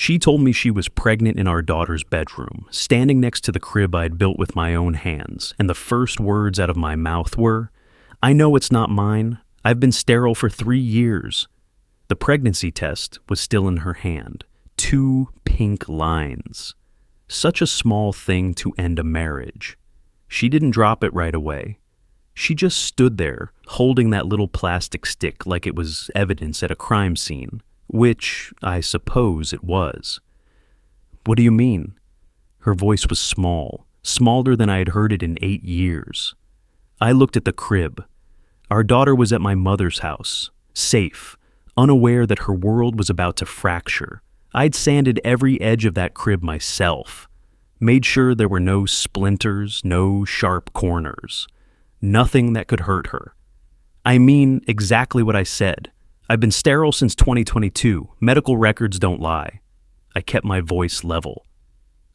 She told me she was pregnant in our daughter's bedroom, standing next to the crib I'd built with my own hands, and the first words out of my mouth were, "I know it's not mine. I've been sterile for 3 years." The pregnancy test was still in her hand. 2 pink lines. Such a small thing to end a marriage. She didn't drop it right away. She just stood there, holding that little plastic stick like it was evidence at a crime scene, which I suppose it was. "What do you mean?" Her voice was small, smaller than I had heard it in 8 years. I looked at the crib. Our daughter was at my mother's house, safe, unaware that her world was about to fracture. I'd sanded every edge of that crib myself, made sure there were no splinters, no sharp corners, nothing that could hurt her. I mean exactly what I said. I've been sterile since 2022. Medical records don't lie. I kept my voice level.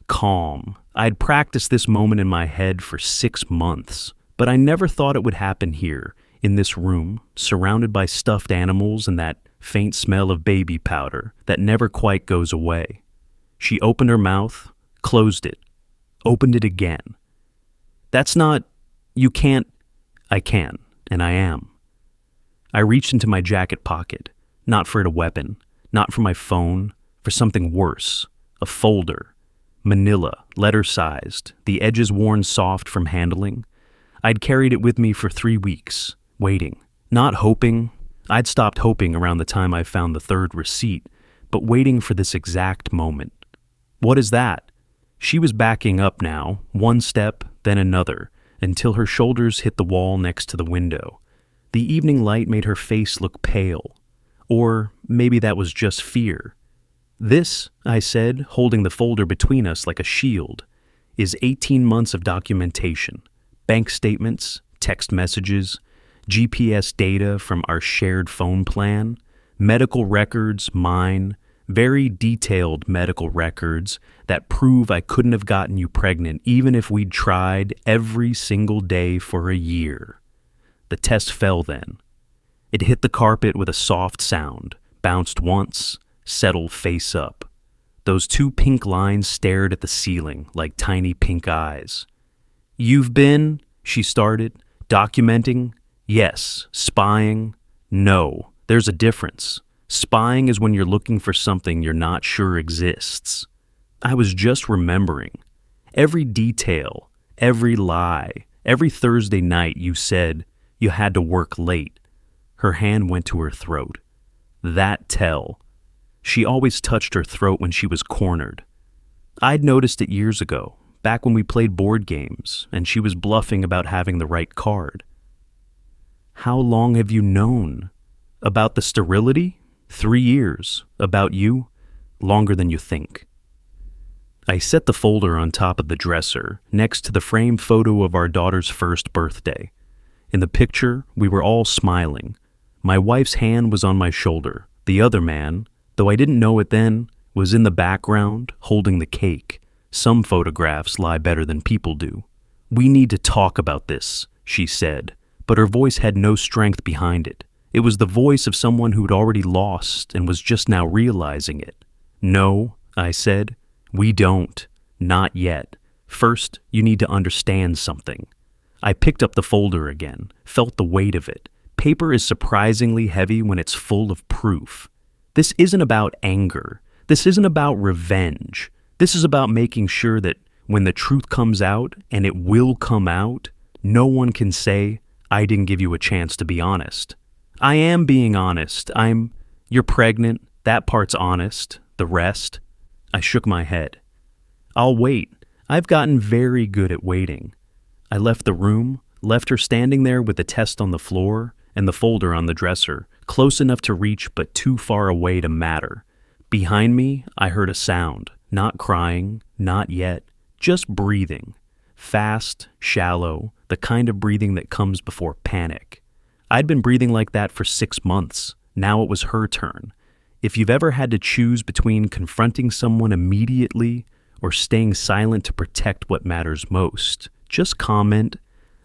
Calm. I'd practiced this moment in my head for 6 months, but I never thought it would happen here, in this room, surrounded by stuffed animals and that faint smell of baby powder that never quite goes away. She opened her mouth, closed it, opened it again. "That's not... You can't..." "I can, and I am." I reached into my jacket pocket, not for a weapon, not for my phone, for something worse, a folder. Manila, letter-sized, the edges worn soft from handling. I'd carried it with me for 3 weeks, waiting, not hoping. I'd stopped hoping around the time I found the 3rd receipt, but waiting for this exact moment. "What is that?" She was backing up now, 1 step, then another, until her shoulders hit the wall next to the window. The evening light made her face look pale. Or maybe that was just fear. "This," I said, holding the folder between us like a shield, "is 18 months of documentation. Bank statements, text messages, GPS data from our shared phone plan, medical records, mine, very detailed medical records that prove I couldn't have gotten you pregnant even if we'd tried every single day for a year." The test fell then. It hit the carpet with a soft sound, bounced once, settled face up. Those 2 pink lines stared at the ceiling like tiny pink eyes. "You've been," she started, "documenting? Yes. Spying? No. There's a difference. Spying is when you're looking for something you're not sure exists." I was just remembering. Every detail, every lie, every Thursday night you said you had to work late. Her hand went to her throat. That tell. She always touched her throat when she was cornered. I'd noticed it years ago, back when we played board games, and she was bluffing about having the right card. "How long have you known?" "About the sterility? 3 years. About you? Longer than you think." I set the folder on top of the dresser, next to the framed photo of our daughter's first birthday. In the picture, we were all smiling. My wife's hand was on my shoulder. The other man, though I didn't know it then, was in the background, holding the cake. Some photographs lie better than people do. "We need to talk about this," she said, but her voice had no strength behind it. It was the voice of someone who'd already lost and was just now realizing it. "No," I said, "we don't. Not yet. First, you need to understand something." I picked up the folder again, felt the weight of it. Paper is surprisingly heavy when it's full of proof. This isn't about anger. This isn't about revenge. This is about making sure that when the truth comes out, and it will come out, no one can say, "I didn't give you a chance to be honest." I am being honest. You're pregnant. That part's honest. The rest? I shook my head. "I'll wait. I've gotten very good at waiting." I left the room, left her standing there with the test on the floor and the folder on the dresser, close enough to reach but too far away to matter. Behind me, I heard a sound. Not crying, not yet, just breathing. Fast, shallow, the kind of breathing that comes before panic. I'd been breathing like that for 6 months. Now it was her turn. If you've ever had to choose between confronting someone immediately or staying silent to protect what matters most, just comment,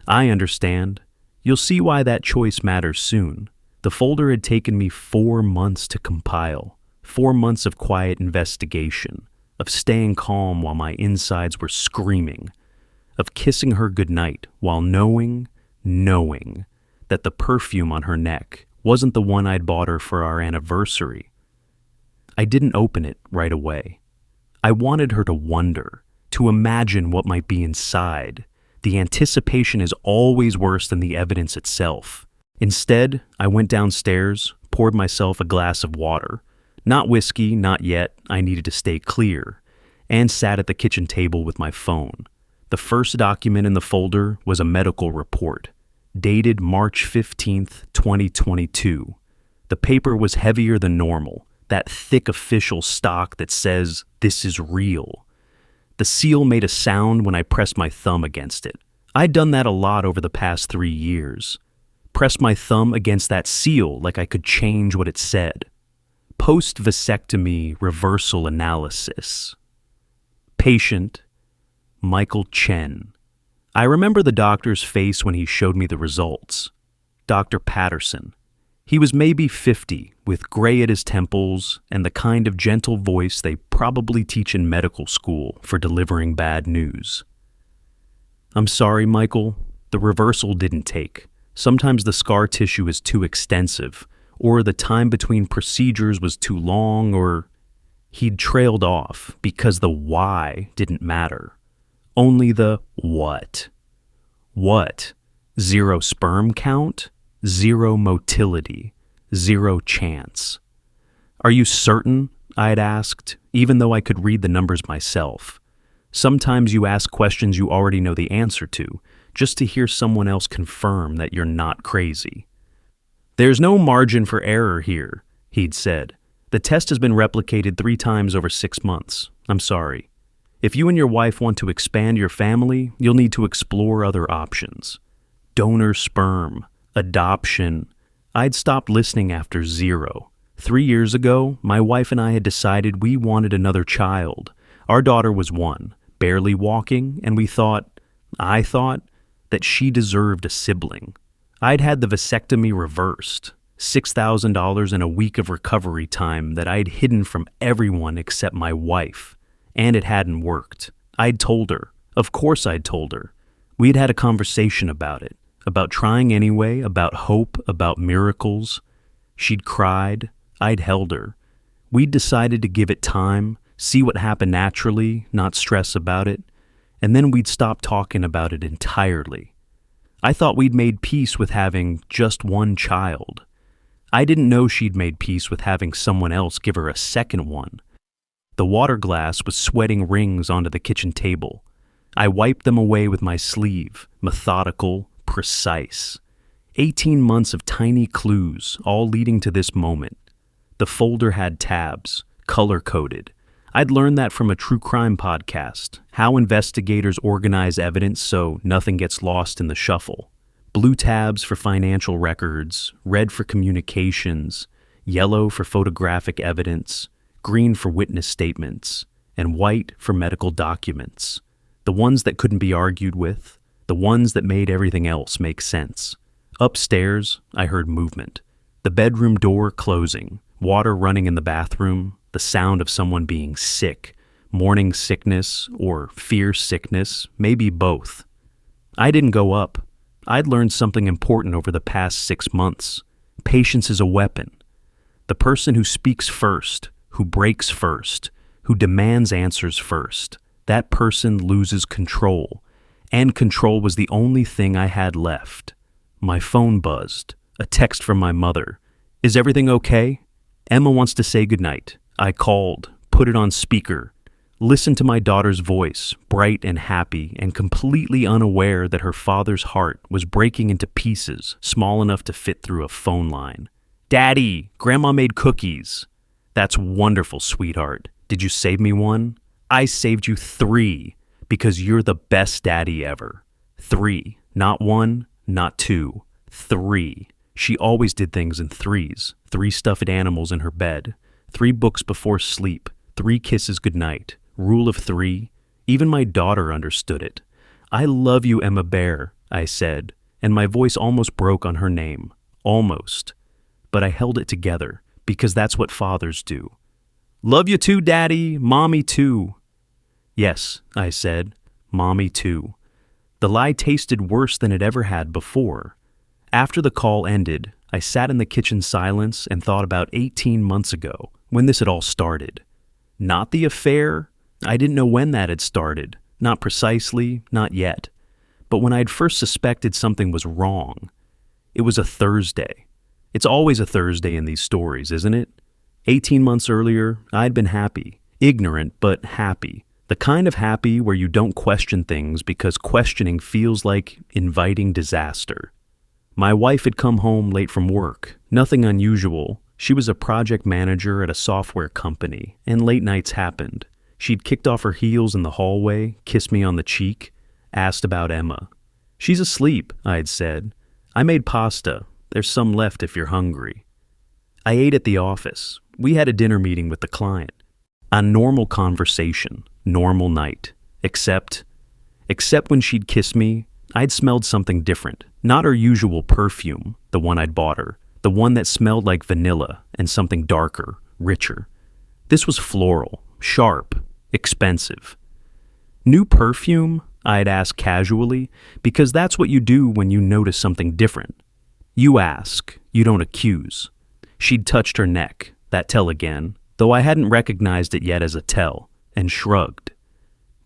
"I understand." You'll see why that choice matters soon. The folder had taken me 4 months to compile. 4 months of quiet investigation, of staying calm while my insides were screaming, of kissing her goodnight while knowing that the perfume on her neck wasn't the one I'd bought her for our anniversary. I didn't open it right away. I wanted her to wonder, to imagine what might be inside. The anticipation is always worse than the evidence itself. Instead, I went downstairs, poured myself a glass of water. Not whiskey, not yet, I needed to stay clear, and sat at the kitchen table with my phone. The first document in the folder was a medical report, dated March 15th, 2022. The paper was heavier than normal, that thick official stock that says, "This is real." The seal made a sound when I pressed my thumb against it. I'd done that a lot over the past 3 years. Pressed my thumb against that seal like I could change what it said. Post-vasectomy reversal analysis. Patient, Michael Chen. I remember the doctor's face when he showed me the results. Dr. Patterson. He was maybe 50, with gray at his temples and the kind of gentle voice they probably teach in medical school for delivering bad news. "I'm sorry, Michael. The reversal didn't take. Sometimes the scar tissue is too extensive, or the time between procedures was too long, or..." He'd trailed off because the why didn't matter. Only the what. What? 0 sperm count? 0 motility? 0 chance? "Are you certain?" I'd asked, even though I could read the numbers myself. Sometimes you ask questions you already know the answer to, just to hear someone else confirm that you're not crazy. "There's no margin for error here," he'd said. "The test has been replicated 3 times over 6 months. I'm sorry. If you and your wife want to expand your family, you'll need to explore other options. Donor sperm, adoption." I'd stopped listening after 0. 3 years ago, my wife and I had decided we wanted another child. Our daughter was 1, barely walking, and I thought, that she deserved a sibling. I'd had the vasectomy reversed, $6,000 and a week of recovery time that I'd hidden from everyone except my wife, and it hadn't worked. I'd told her. Of course I'd told her. We'd had a conversation about it, about trying anyway, about hope, about miracles. She'd cried. I'd held her. We'd decided to give it time, see what happened naturally, not stress about it, and then we'd stop talking about it entirely. I thought we'd made peace with having just 1 child. I didn't know she'd made peace with having someone else give her a second one. The water glass was sweating rings onto the kitchen table. I wiped them away with my sleeve, methodical, precise. 18 months of tiny clues, all leading to this moment. The folder had tabs, color-coded. I'd learned that from a true crime podcast, how investigators organize evidence so nothing gets lost in the shuffle. Blue tabs for financial records, red for communications, yellow for photographic evidence, green for witness statements, and white for medical documents. The ones that couldn't be argued with, the ones that made everything else make sense. Upstairs, I heard movement. The bedroom door closing, water running in the bathroom, the sound of someone being sick, morning sickness or fear sickness, maybe both. I didn't go up. I'd learned something important over the past 6 months. Patience is a weapon. The person who speaks first, who breaks first, who demands answers first, that person loses control. And control was the only thing I had left. My phone buzzed. A text from my mother. "Is everything okay? Emma wants to say goodnight." I called, put it on speaker, listened to my daughter's voice, bright and happy, and completely unaware that her father's heart was breaking into pieces small enough to fit through a phone line. "Daddy, Grandma made cookies." "That's wonderful, sweetheart. Did you save me one?" "I saved you 3, because you're the best daddy ever." 3, not 1, not 2, 3. She always did things in 3s. 3 stuffed animals in her bed. 3 books before sleep. 3 kisses goodnight. Rule of 3. Even my daughter understood it. "I love you, Emma Bear," I said, and my voice almost broke on her name. Almost. But I held it together, because that's what fathers do. Love you too, Daddy. Mommy too. Yes, I said. Mommy too. The lie tasted worse than it ever had before. After the call ended, I sat in the kitchen silence and thought about 18 months ago, when this had all started. Not the affair. I didn't know when that had started. Not precisely, not yet. But when I had first suspected something was wrong. It was a Thursday. It's always a Thursday in these stories, isn't it? 18 months earlier, I'd been happy. Ignorant, but happy. The kind of happy where you don't question things because questioning feels like inviting disaster. My wife had come home late from work. Nothing unusual. She was a project manager at a software company, and late nights happened. She'd kicked off her heels in the hallway, kissed me on the cheek, asked about Emma. She's asleep, I had said. I made pasta. There's some left if you're hungry. I ate at the office. We had a dinner meeting with the client. A normal conversation, normal night. Except when she'd kissed me, I'd smelled something different. Not her usual perfume, the one I'd bought her. The one that smelled like vanilla and something darker, richer. This was floral, sharp, expensive. New perfume? I'd ask casually, because that's what you do when you notice something different. You ask, you don't accuse. She'd touched her neck, that tell again, though I hadn't recognized it yet as a tell, and shrugged.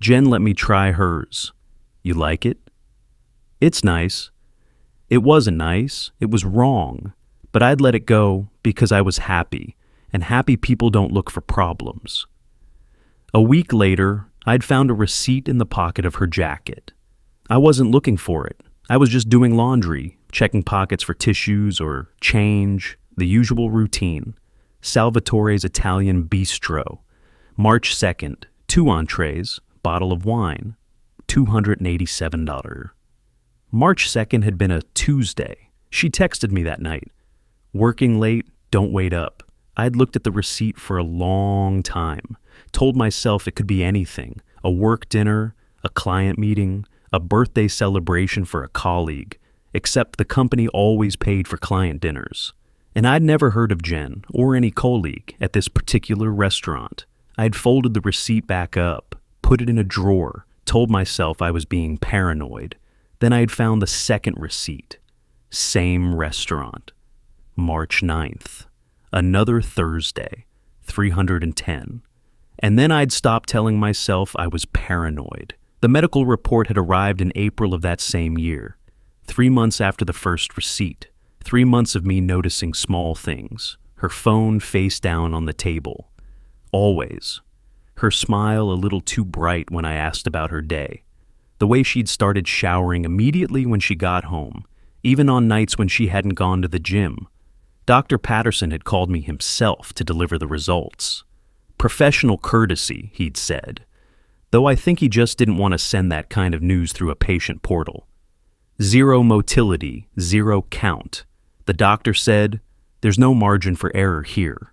Jen let me try hers. You like it? It's nice. It wasn't nice. It was wrong. But I'd let it go because I was happy, and happy people don't look for problems. A week later, I'd found a receipt in the pocket of her jacket. I wasn't looking for it. I was just doing laundry, checking pockets for tissues or change, the usual routine. Salvatore's Italian Bistro. March 2nd, 2 entrees, bottle of wine, $287. March 2nd had been a Tuesday. She texted me that night. Working late, don't wait up. I'd looked at the receipt for a long time, told myself it could be anything, a work dinner, a client meeting, a birthday celebration for a colleague, except the company always paid for client dinners. And I'd never heard of Jen or any colleague at this particular restaurant. I'd folded the receipt back up, put it in a drawer, told myself I was being paranoid. Then I'd found the second receipt. Same restaurant. March 9th. Another Thursday. 310. And then I'd stopped telling myself I was paranoid. The medical report had arrived in April of that same year. 3 months after the first receipt. 3 months of me noticing small things. Her phone face down on the table. Always. Her smile a little too bright when I asked about her day. The way she'd started showering immediately when she got home, even on nights when she hadn't gone to the gym. Dr. Patterson had called me himself to deliver the results. Professional courtesy, he'd said, though I think he just didn't want to send that kind of news through a patient portal. 0 motility, 0 count. The doctor said, there's no margin for error here.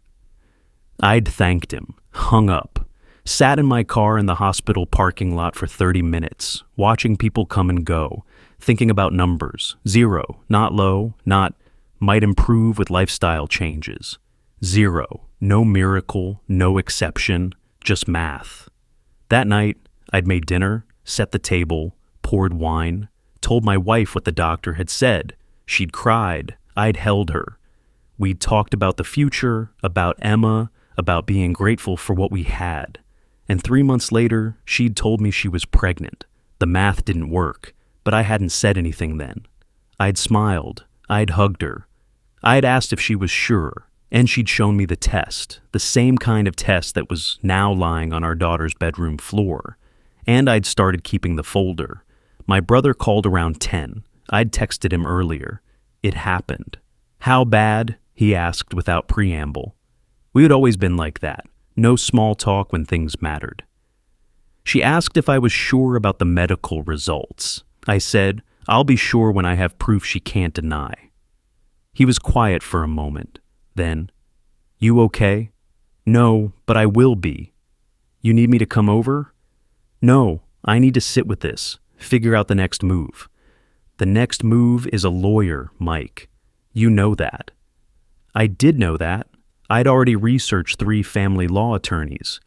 I'd thanked him, hung up, sat in my car in the hospital parking lot for 30 minutes, watching people come and go, thinking about numbers. 0, not low, not might improve with lifestyle changes. 0, no miracle, no exception, just math. That night, I'd made dinner, set the table, poured wine, told my wife what the doctor had said. She'd cried. I'd held her. We'd talked about the future, about Emma, about being grateful for what we had. And 3 months later, she'd told me she was pregnant. The math didn't work, but I hadn't said anything then. I'd smiled. I'd hugged her. I'd asked if she was sure, and she'd shown me the test, the same kind of test that was now lying on our daughter's bedroom floor. And I'd started keeping the folder. My brother called around 10. I'd texted him earlier. It happened. How bad? He asked without preamble. We had always been like that. No small talk when things mattered. She asked if I was sure about the medical results. I said, I'll be sure when I have proof she can't deny. He was quiet for a moment. Then, you okay? No, but I will be. You need me to come over? No, I need to sit with this, figure out the next move. The next move is a lawyer, Mike. You know that. I did know that. I'd already researched 3 family law attorneys,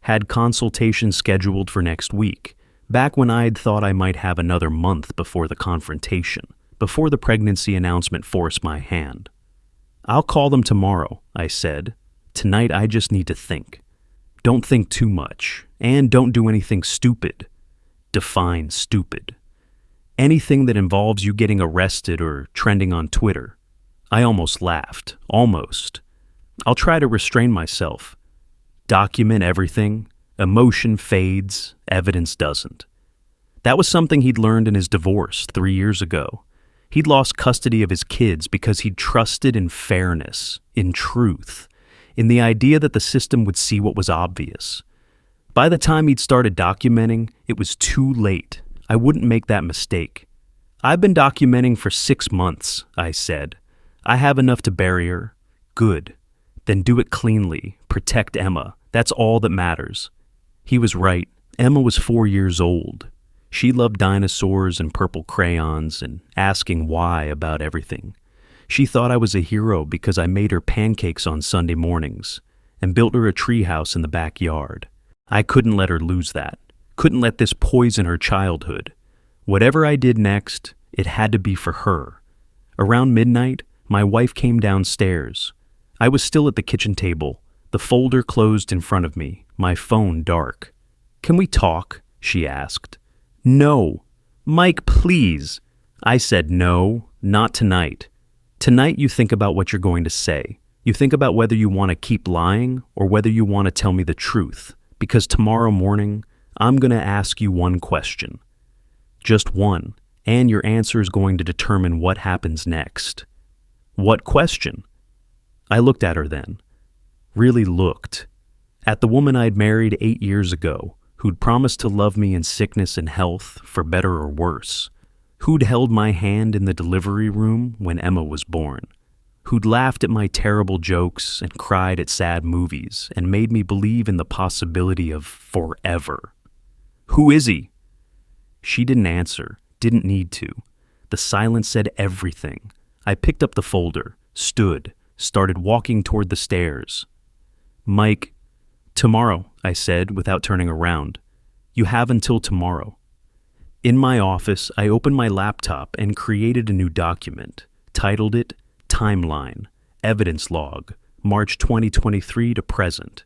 had consultations scheduled for next week, back when I'd thought I might have another month before the confrontation, before the pregnancy announcement forced my hand. "I'll call them tomorrow," I said. "Tonight I just need to think. Don't think too much, and don't do anything stupid." Define stupid. Anything that involves you getting arrested or trending on Twitter. I almost laughed. Almost. I'll try to restrain myself. Document everything. Emotion fades. Evidence doesn't. That was something he'd learned in his divorce 3 years ago. He'd lost custody of his kids because he'd trusted in fairness, in truth, in the idea that the system would see what was obvious. By the time he'd started documenting, it was too late. I wouldn't make that mistake. "I've been documenting for 6 months," I said. "I have enough to bury her." "Good. Then do it cleanly. Protect Emma. That's all that matters." He was right. Emma was 4 years old. She loved dinosaurs and purple crayons and asking why about everything. She thought I was a hero because I made her pancakes on Sunday mornings and built her a treehouse in the backyard. I couldn't let her lose that. Couldn't let this poison her childhood. Whatever I did next, it had to be for her. Around midnight, my wife came downstairs. I was still at the kitchen table, the folder closed in front of me, my phone dark. "Can we talk?" she asked. "No." "Mike, please." I said, "No, not tonight. Tonight you think about what you're going to say. You think about whether you want to keep lying or whether you want to tell me the truth. Because tomorrow morning, I'm going to ask you one question. Just one, and your answer is going to determine what happens next." "What question?" I looked at her then. Really looked. At the woman I'd married 8 years ago, who'd promised to love me in sickness and health, for better or worse. Who'd held my hand in the delivery room when Emma was born. Who'd laughed at my terrible jokes and cried at sad movies and made me believe in the possibility of forever. "Who is he?" She didn't answer, didn't need to. The silence said everything. I picked up the folder, stood, started walking toward the stairs. "Mike, tomorrow," I said without turning around. "You have until tomorrow." In my office, I opened my laptop and created a new document, titled it Timeline, Evidence Log, March 2023 to present.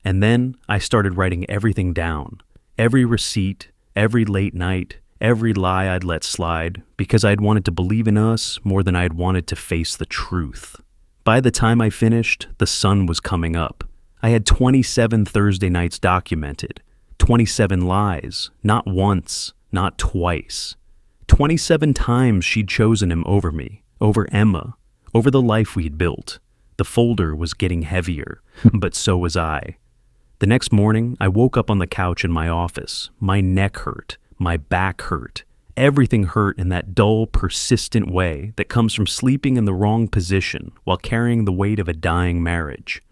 And then I started writing everything down, every receipt, every late night, every lie I'd let slide, because I'd wanted to believe in us more than I'd wanted to face the truth. By the time I finished, the sun was coming up. I had 27 Thursday nights documented, 27 lies, not once, not twice. 27 times she'd chosen him over me, over Emma, over the life we'd built. The folder was getting heavier, but so was I. The next morning, I woke up on the couch in my office. My neck hurt, my back hurt. Everything hurt in that dull, persistent way that comes from sleeping in the wrong position while carrying the weight of a dying marriage.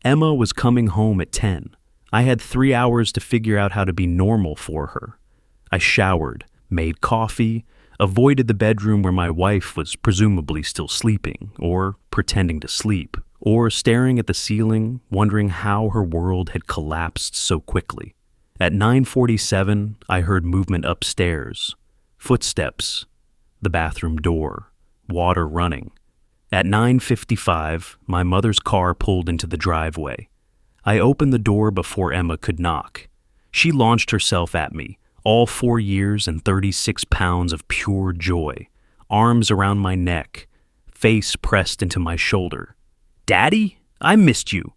Emma was coming home at 10. I had 3 hours to figure out how to be normal for her. I showered, made coffee, avoided the bedroom where my wife was presumably still sleeping, or pretending to sleep, or staring at the ceiling, wondering how her world had collapsed so quickly. At 9:47, I heard movement upstairs. Footsteps, the bathroom door, water running. At 9:55, my mother's car pulled into the driveway. I opened the door before Emma could knock. She launched herself at me, all 4 years and 36 pounds of pure joy, arms around my neck, face pressed into my shoulder. "Daddy, I missed you."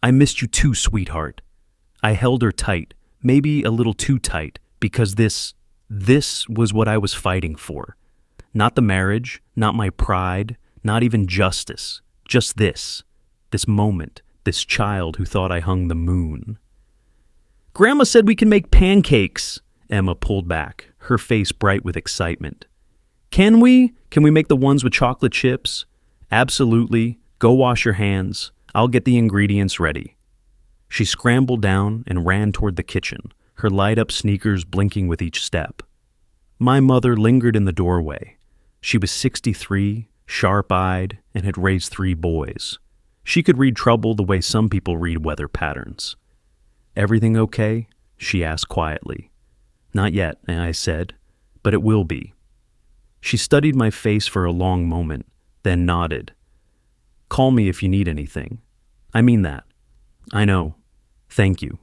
"I missed you too, sweetheart." I held her tight, maybe a little too tight, because this was what I was fighting for. Not the marriage, not my pride, not even justice, just this moment, this child who thought I hung the moon. "Grandma said we can make pancakes." Emma pulled back, her face bright with excitement. Can we? Can we make the ones with chocolate chips?" "Absolutely. Go wash your hands. I'll get the ingredients ready." She scrambled down and ran toward the kitchen, her light-up sneakers blinking with each step. My mother lingered in the doorway. She was 63, sharp-eyed, and had raised 3 boys. She could read trouble the way some people read weather patterns. "Everything okay?" she asked quietly. "Not yet," I said, "but it will be." She studied my face for a long moment, then nodded. "Call me if you need anything. I mean that." "I know. Thank you."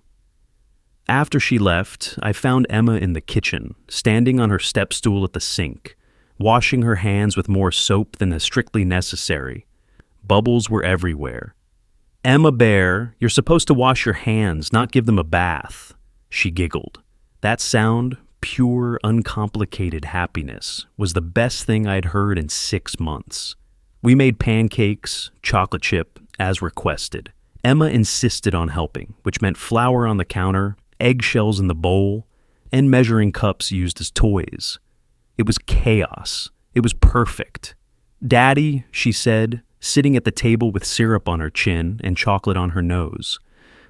After she left, I found Emma in the kitchen, standing on her step stool at the sink, washing her hands with more soap than is strictly necessary. Bubbles were everywhere. "Emma Bear, you're supposed to wash your hands, not give them a bath," she giggled. That sound, pure, uncomplicated happiness, was the best thing I'd heard in 6 months. We made pancakes, chocolate chip, as requested. Emma insisted on helping, which meant flour on the counter, eggshells in the bowl, and measuring cups used as toys. It was chaos. It was perfect. "Daddy," she said, sitting at the table with syrup on her chin and chocolate on her nose.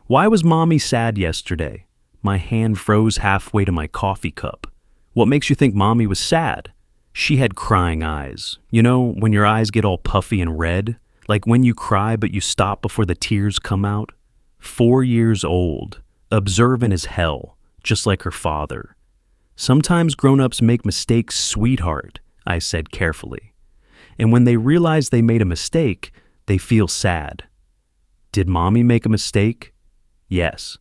"Why was Mommy sad yesterday?" My hand froze halfway to my coffee cup. "What makes you think Mommy was sad?" She had crying eyes. You know, when your eyes get all puffy and red? Like when you cry but you stop before the tears come out? 4 years old, observant as hell, just like her father. "Sometimes grown-ups make mistakes, sweetheart," I said carefully. "And when they realize they made a mistake, they feel sad." "Did Mommy make a mistake?" "Yes."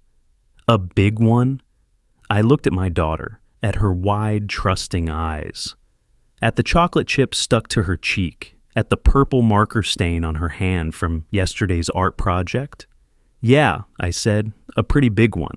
"A big one?" I looked at my daughter, at her wide, trusting eyes, at the chocolate chip stuck to her cheek, at the purple marker stain on her hand from yesterday's art project. "Yeah," I said, "a pretty big one."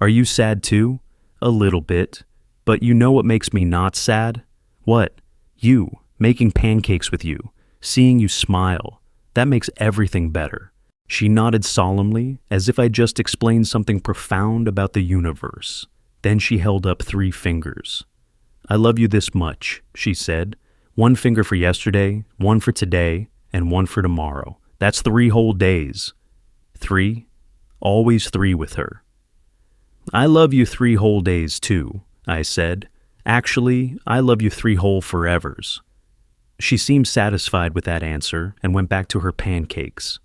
"Are you sad too?" "A little bit. But you know what makes me not sad?" "What?" "You, making pancakes with you, seeing you smile. That makes everything better." She nodded solemnly, as if I just explained something profound about the universe. Then she held up 3 fingers. "I love you this much," she said. "1 finger for yesterday, 1 for today, and 1 for tomorrow. That's 3 whole days." 3? Always 3 with her. "I love you 3 whole days too," I said. "Actually, I love you 3 whole forevers." She seemed satisfied with that answer and went back to her pancakes.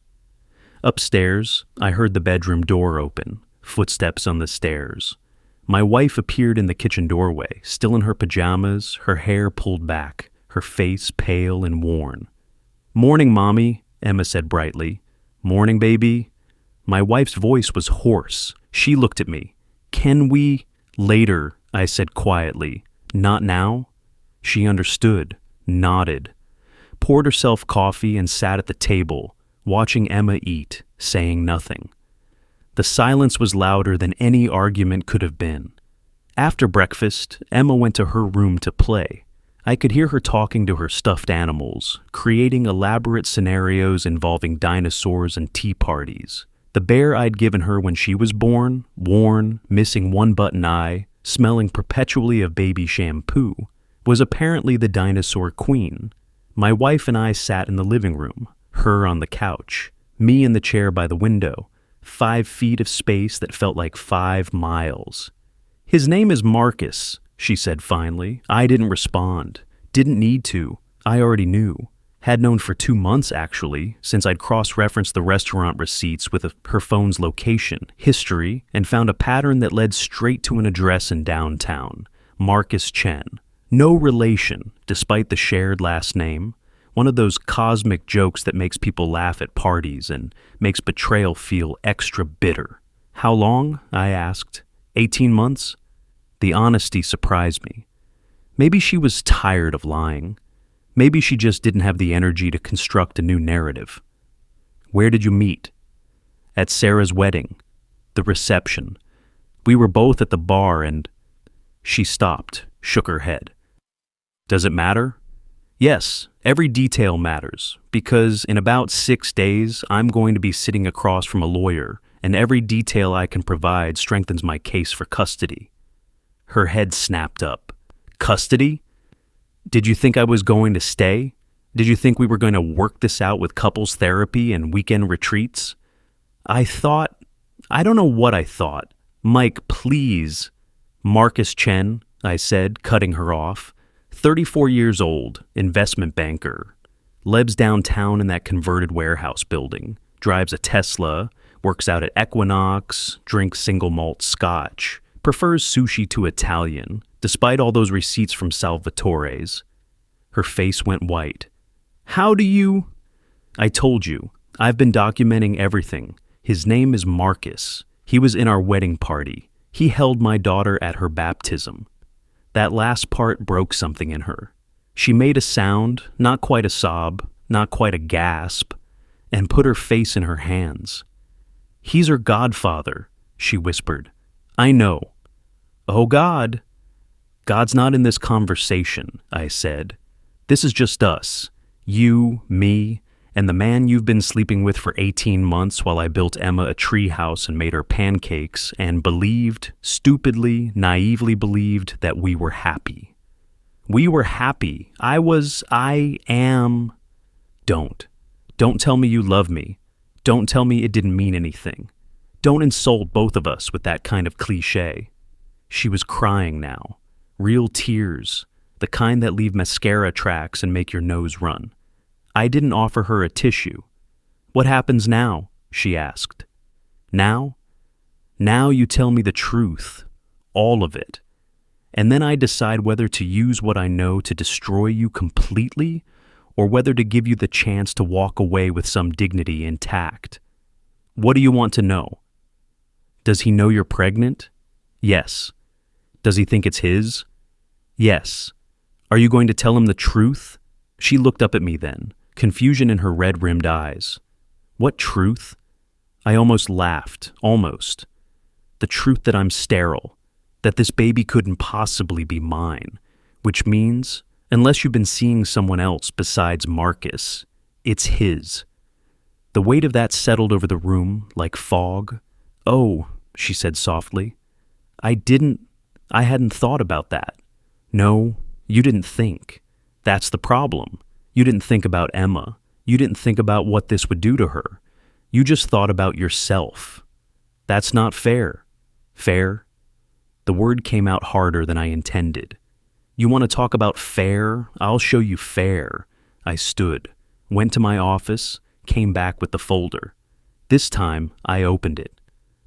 Upstairs, I heard the bedroom door open, footsteps on the stairs. My wife appeared in the kitchen doorway, still in her pajamas, her hair pulled back, her face pale and worn. "Morning, Mommy," Emma said brightly. "Morning, baby." My wife's voice was hoarse. She looked at me. "Can we—" "Later," I said quietly. "Not now?" She understood, nodded, poured herself coffee and sat at the table, watching Emma eat, saying nothing. The silence was louder than any argument could have been. After breakfast, Emma went to her room to play. I could hear her talking to her stuffed animals, creating elaborate scenarios involving dinosaurs and tea parties. The bear I'd given her when she was born, worn, missing 1 button eye, smelling perpetually of baby shampoo, was apparently the dinosaur queen. My wife and I sat in the living room, her on the couch, me in the chair by the window, 5 feet of space that felt like 5 miles. "His name is Marcus," she said finally. I didn't respond. Didn't need to. I already knew. Had known for 2 months, actually, since I'd cross-referenced the restaurant receipts with her phone's location, history, and found a pattern that led straight to an address in downtown. Marcus Chen. No relation, despite the shared last name. One of those cosmic jokes that makes people laugh at parties and makes betrayal feel extra bitter. "How long?" I asked. 18 months? The honesty surprised me. Maybe she was tired of lying. Maybe she just didn't have the energy to construct a new narrative. "Where did you meet?" "At Sarah's wedding. The reception. We were both at the bar and—" She stopped, shook her head. "Does it matter?" "Yes, every detail matters, because in about 6 days, I'm going to be sitting across from a lawyer, and every detail I can provide strengthens my case for custody." Her head snapped up. "Custody? Did you think I was going to stay? Did you think we were going to work this out with couples therapy and weekend retreats?" I don't know what I thought. "Mike, please." "Marcus Chen," I said, cutting her off. 34 years old, investment banker. Lives downtown in that converted warehouse building. drives a Tesla, works out at Equinox, drinks single malt scotch, prefers sushi to Italian, despite all those receipts from Salvatore's. Her face went white. How do you... I told you. I've been documenting everything. His name is Marcus. He was in our wedding party. He held my daughter at her baptism. That last part broke something in her. She made a sound, not quite a sob, not quite a gasp, and put her face in her hands. He's her godfather, she whispered. I know. Oh, God. God's not in this conversation, I said. This is just us. You, me, and the man you've been sleeping with for 18 months while I built Emma a treehouse and made her pancakes and believed, stupidly, naively believed, that we were happy. We were happy. I am... Don't. Don't tell me you love me. Don't tell me it didn't mean anything. Don't insult both of us with that kind of cliché. She was crying now. Real tears. The kind that leave mascara tracks and make your nose run. I didn't offer her a tissue. What happens now? She asked. Now? Now you tell me the truth. All of it. And then I decide whether to use what I know to destroy you completely or whether to give you the chance to walk away with some dignity intact. What do you want to know? Does he know you're pregnant? Yes. Does he think it's his? Yes. Are you going to tell him the truth? She looked up at me then, confusion in her red-rimmed eyes. What truth? I almost laughed, almost. The truth that I'm sterile, that this baby couldn't possibly be mine, which means, unless you've been seeing someone else besides Marcus, it's his. The weight of that settled over the room like fog. Oh, she said softly. I hadn't thought about that. No, you didn't think. That's the problem. You didn't think about Emma. You didn't think about what this would do to her. You just thought about yourself. That's not fair. Fair? The word came out harder than I intended. You want to talk about fair? I'll show you fair. I stood, went to my office, came back with the folder. This time, I opened it.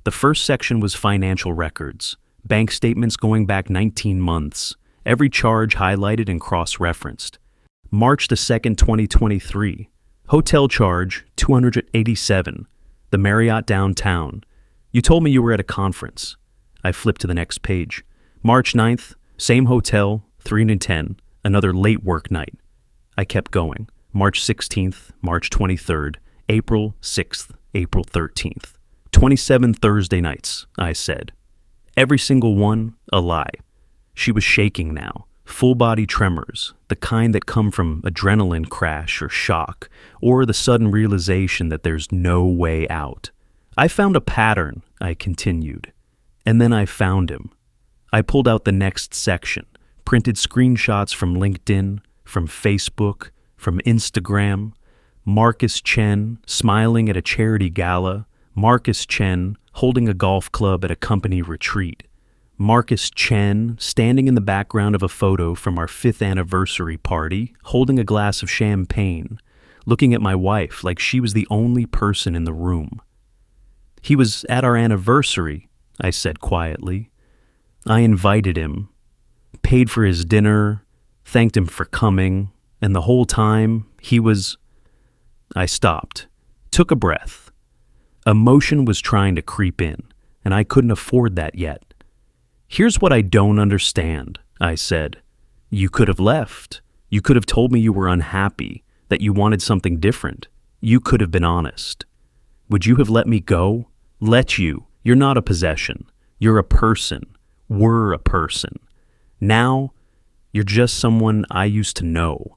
The first section was financial records, bank statements going back 19 months, every charge highlighted and cross-referenced. March the 2nd, 2023. Hotel charge, $287. The Marriott downtown. You told me you were at a conference. I flipped to the next page. March 9th, same hotel, 3 to 10, another late work night. I kept going. March 16th, March 23rd, April 6th, April 13th. 27 Thursday nights, I said. Every single one, a lie. She was shaking now, full-body tremors, the kind that come from adrenaline crash or shock, or the sudden realization that there's no way out. I found a pattern, I continued. And then I found him. I pulled out the next section, printed screenshots from LinkedIn, from Facebook, from Instagram. Marcus Chen smiling at a charity gala. Marcus Chen holding a golf club at a company retreat. Marcus Chen standing in the background of a photo from our 5th anniversary party, holding a glass of champagne, looking at my wife like she was the only person in the room. He was at our anniversary, I said quietly. I invited him, paid for his dinner, thanked him for coming, and the whole time he was... I stopped, took a breath. Emotion was trying to creep in, and I couldn't afford that yet. Here's what I don't understand, I said. You could have left. You could have told me you were unhappy, that you wanted something different. You could have been honest. Would you have let me go? Let you. You're not a possession. You're a person. We're a person. Now, you're just someone I used to know.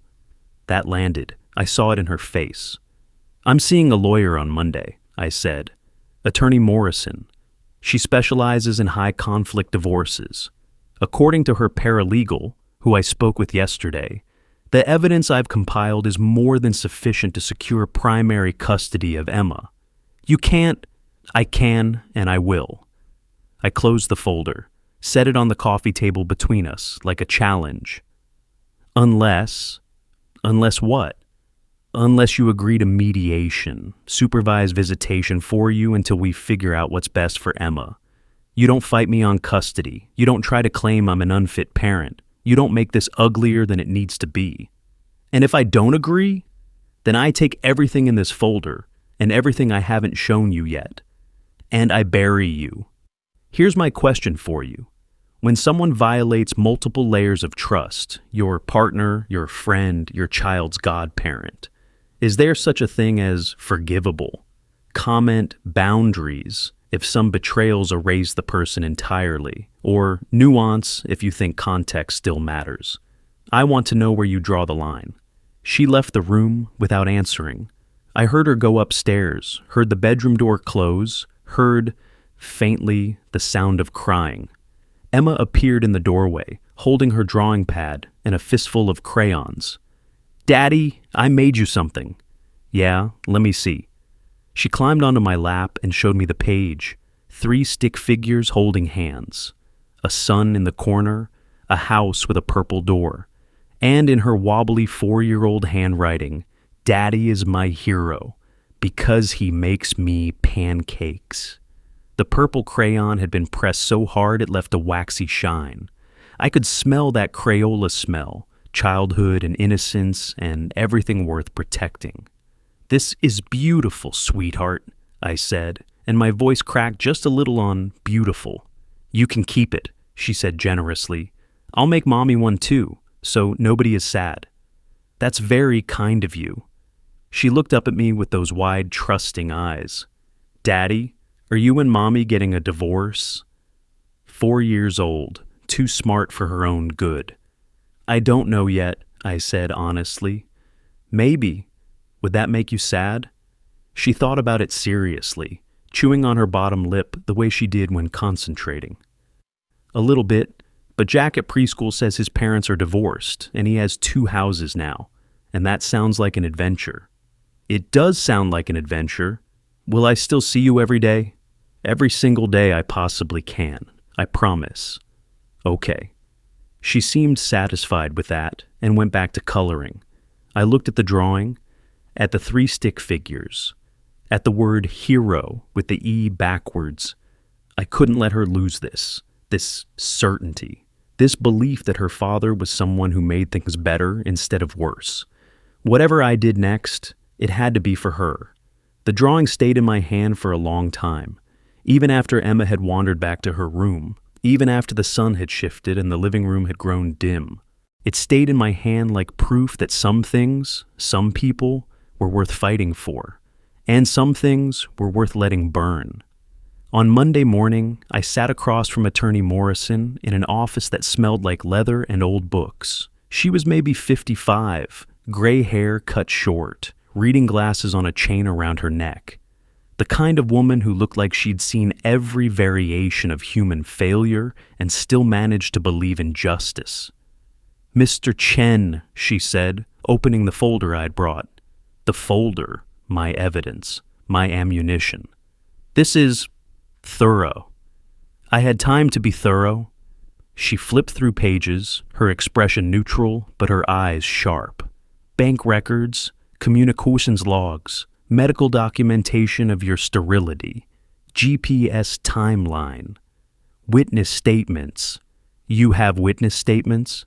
That landed. I saw it in her face. I'm seeing a lawyer on Monday, I said. Attorney Morrison. She specializes in high-conflict divorces. According to her paralegal, who I spoke with yesterday, the evidence I've compiled is more than sufficient to secure primary custody of Emma. You can't... I can, and I will. I closed the folder, set it on the coffee table between us, like a challenge. Unless what? Unless you agree to mediation, supervised visitation for you until we figure out what's best for Emma. You don't fight me on custody. You don't try to claim I'm an unfit parent. You don't make this uglier than it needs to be. And if I don't agree, then I take everything in this folder and everything I haven't shown you yet, and I bury you. Here's my question for you. When someone violates multiple layers of trust, your partner, your friend, your child's godparent, is there such a thing as forgivable? Comment boundaries if some betrayals erase the person entirely, or nuance if you think context still matters. I want to know where you draw the line. She left the room without answering. I heard her go upstairs, heard the bedroom door close, heard, faintly, the sound of crying. Emma appeared in the doorway, holding her drawing pad and a fistful of crayons. "Daddy, I made you something." "Yeah, let me see." She climbed onto my lap and showed me the page. 3 stick figures holding hands. A sun in the corner, a house with a purple door. And in her wobbly 4-year-old handwriting, "Daddy is my hero because he makes me pancakes." The purple crayon had been pressed so hard it left a waxy shine. I could smell that Crayola smell, childhood and innocence and everything worth protecting. "This is beautiful, sweetheart," I said, and my voice cracked just a little on beautiful. "You can keep it," she said generously. "I'll make Mommy one too, so nobody is sad." "That's very kind of you." She looked up at me with those wide, trusting eyes. "Daddy, are you and Mommy getting a divorce?" 4 years old, too smart for her own good. "I don't know yet," I said honestly. "Maybe. Would that make you sad?" She thought about it seriously, chewing on her bottom lip the way she did when concentrating. "A little bit, but Jack at preschool says his parents are divorced, and he has 2 houses now, and that sounds like an adventure." "It does sound like an adventure. Will I still see you every day?" "Every single day I possibly can, I promise." "Okay." She seemed satisfied with that and went back to coloring. I looked at the drawing, at the 3 stick figures, at the word hero with the E backwards. I couldn't let her lose this certainty, this belief that her father was someone who made things better instead of worse. Whatever I did next, it had to be for her. The drawing stayed in my hand for a long time, even after Emma had wandered back to her room, even after the sun had shifted and the living room had grown dim. It stayed in my hand like proof that some things, some people, were worth fighting for, and some things were worth letting burn. On Monday morning, I sat across from Attorney Morrison in an office that smelled like leather and old books. She was maybe 55, gray hair cut short, reading glasses on a chain around her neck. The kind of woman who looked like she'd seen every variation of human failure and still managed to believe in justice. "Mr. Chen," she said, opening the folder I'd brought. The folder, my evidence, my ammunition. "This is thorough." I had time to be thorough. She flipped through pages, her expression neutral, but her eyes sharp. Bank records, communications logs, medical documentation of your sterility, GPS timeline, witness statements. You have witness statements?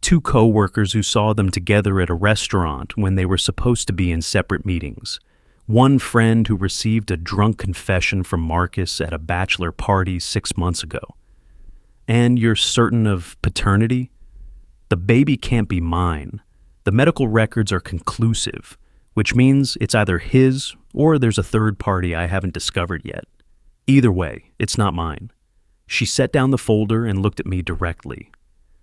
2 co-workers who saw them together at a restaurant when they were supposed to be in separate meetings. 1 friend who received a drunk confession from Marcus at a bachelor party 6 months ago. And you're certain of paternity? The baby can't be mine. The medical records are conclusive, which means it's either his or there's a third party I haven't discovered yet. Either way, it's not mine. She set down the folder and looked at me directly.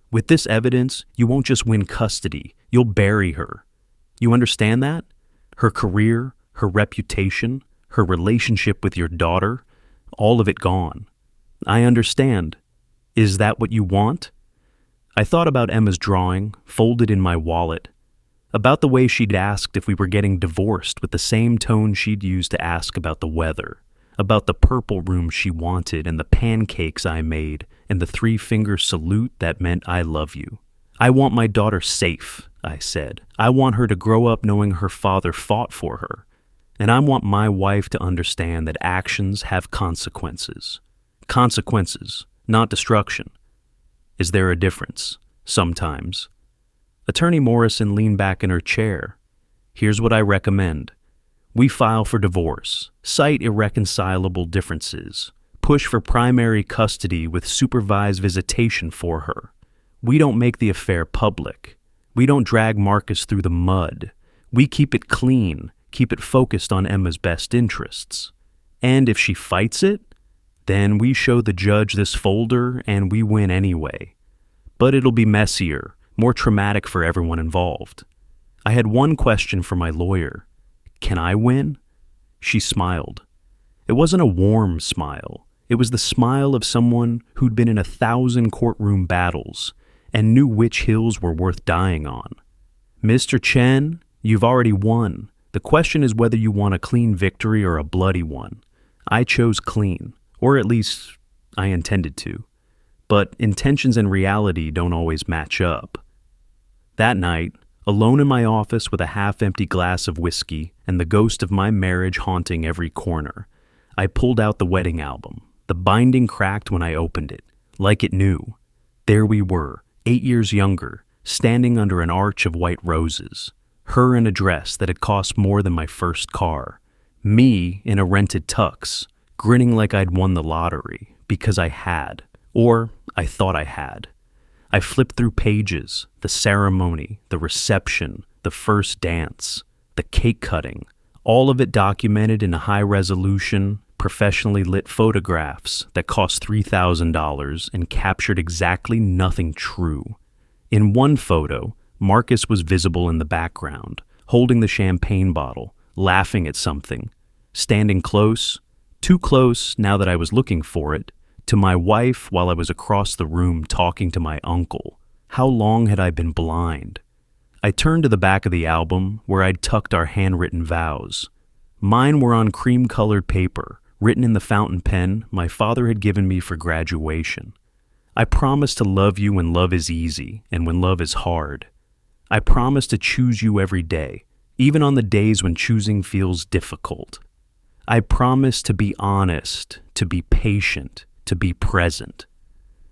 "With this evidence, you won't just win custody, you'll bury her. You understand that? Her career, her reputation, her relationship with your daughter, all of it gone." "I understand. Is that what you want?" I thought about Emma's drawing, folded in my wallet, about the way she'd asked if we were getting divorced with the same tone she'd used to ask about the weather, about the purple room she wanted and the pancakes I made and the 3-finger salute that meant I love you. I want my daughter safe, I said. I want her to grow up knowing her father fought for her. And I want my wife to understand that actions have consequences. Consequences, not destruction. Is there a difference? Sometimes. Attorney Morrison leaned back in her chair. Here's what I recommend. We file for divorce, cite irreconcilable differences, push for primary custody with supervised visitation for her. We don't make the affair public. We don't drag Marcus through the mud. We keep it clean, keep it focused on Emma's best interests. And if she fights it, then we show the judge this folder and we win anyway. But it'll be messier, more traumatic for everyone involved. I had one question for my lawyer. Can I win? She smiled. It wasn't a warm smile. It was the smile of someone who'd been in 1,000 courtroom battles and knew which hills were worth dying on. Mr. Chen, you've already won. The question is whether you want a clean victory or a bloody one. I chose clean, or at least I intended to. But intentions and reality don't always match up. That night, alone in my office with a half-empty glass of whiskey and the ghost of my marriage haunting every corner, I pulled out the wedding album. The binding cracked when I opened it, like it knew. There we were, 8 years younger, standing under an arch of white roses. Her in a dress that had cost more than my first car. Me in a rented tux, grinning like I'd won the lottery, because I had, or I thought I had. I flipped through pages, the ceremony, the reception, the first dance, the cake cutting, all of it documented in a high-resolution, professionally lit photographs that cost $3,000 and captured exactly nothing true. In one photo, Marcus was visible in the background, holding the champagne bottle, laughing at something, standing close, too close now that I was looking for it, to my wife while I was across the room talking to my uncle. How long had I been blind? I turned to the back of the album where I'd tucked our handwritten vows. Mine were on cream-colored paper, written in the fountain pen my father had given me for graduation. I promise to love you when love is easy and when love is hard. I promise to choose you every day, even on the days when choosing feels difficult. I promise to be honest, to be patient, to be present.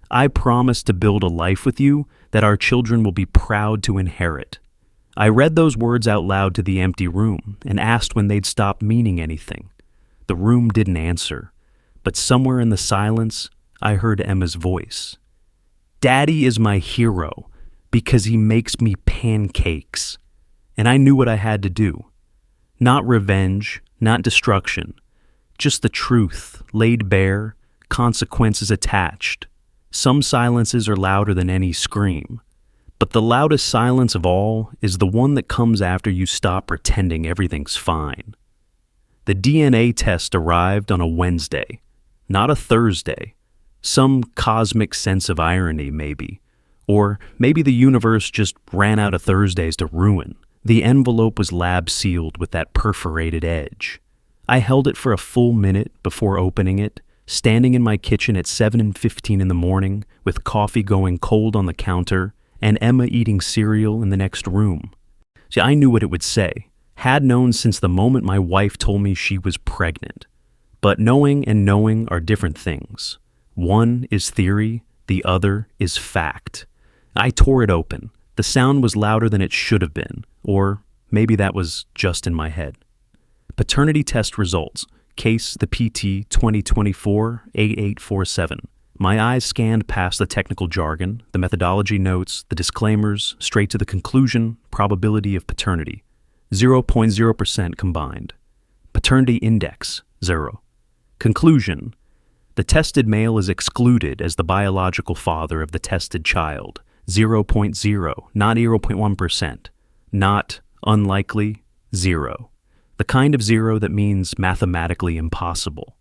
I promise to build a life with you that our children will be proud to inherit. I read those words out loud to the empty room and asked when they'd stop meaning anything. The room didn't answer, but somewhere in the silence, I heard Emma's voice. Daddy is my hero because he makes me pancakes. And I knew what I had to do. Not revenge, not destruction, just the truth laid bare, consequences attached. Some silences are louder than any scream, but the loudest silence of all is the one that comes after you stop pretending everything's fine. The DNA test arrived on a Wednesday, not a Thursday. Some cosmic sense of irony, maybe. Or maybe the universe just ran out of Thursdays to ruin. The envelope was lab-sealed with that perforated edge. I held it for a full minute before opening it, standing in my kitchen at 7:15 in the morning, with coffee going cold on the counter, and Emma eating cereal in the next room. See, I knew what it would say. Had known since the moment my wife told me she was pregnant. But knowing and knowing are different things. One is theory, the other is fact. I tore it open. The sound was louder than it should have been, or maybe that was just in my head. Paternity test results. Case the PT 2024-8847. My eyes scanned past the technical jargon, the methodology notes, the disclaimers, straight to the conclusion, probability of paternity. 0.0% combined. Paternity index, 0. Conclusion. The tested male is excluded as the biological father of the tested child. 0.0, not 0.1%. Not unlikely, 0. The kind of 0 that means mathematically impossible.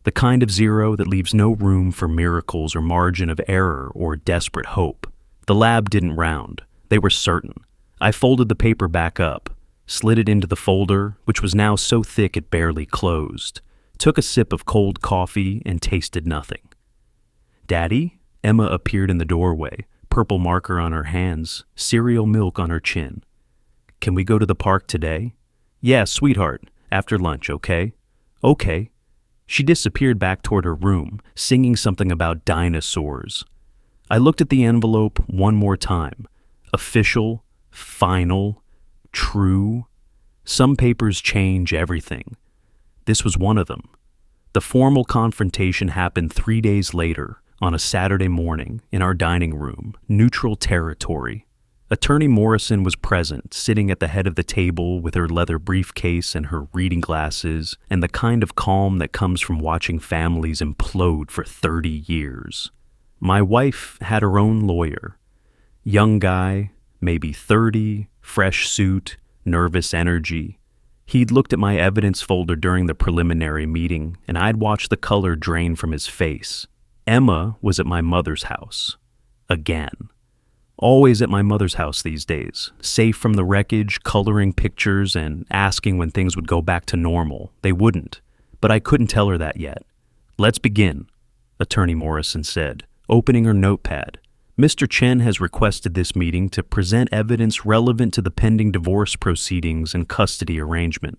The kind of 0 that leaves no room for miracles or margin of error or desperate hope. The lab didn't round. They were certain. I folded the paper back up, slid it into the folder, which was now so thick it barely closed, took a sip of cold coffee, and tasted nothing. Daddy? Emma appeared in the doorway, purple marker on her hands, cereal milk on her chin. Can we go to the park today? Yeah, sweetheart, after lunch, okay? Okay. She disappeared back toward her room, singing something about dinosaurs. I looked at the envelope one more time. Official, final, true. Some papers change everything. This was one of them. The formal confrontation happened 3 days later, on a Saturday morning, in our dining room, neutral territory. Attorney Morrison was present, sitting at the head of the table with her leather briefcase and her reading glasses, and the kind of calm that comes from watching families implode for 30 years. My wife had her own lawyer. Young guy, maybe 30, fresh suit, nervous energy. He'd looked at my evidence folder during the preliminary meeting, and I'd watched the color drain from his face. Emma was at my mother's house. Again. Always at my mother's house these days, safe from the wreckage, coloring pictures, and asking when things would go back to normal. They wouldn't, but I couldn't tell her that yet. Let's begin, Attorney Morrison said, opening her notepad. Mr. Chen has requested this meeting to present evidence relevant to the pending divorce proceedings and custody arrangement.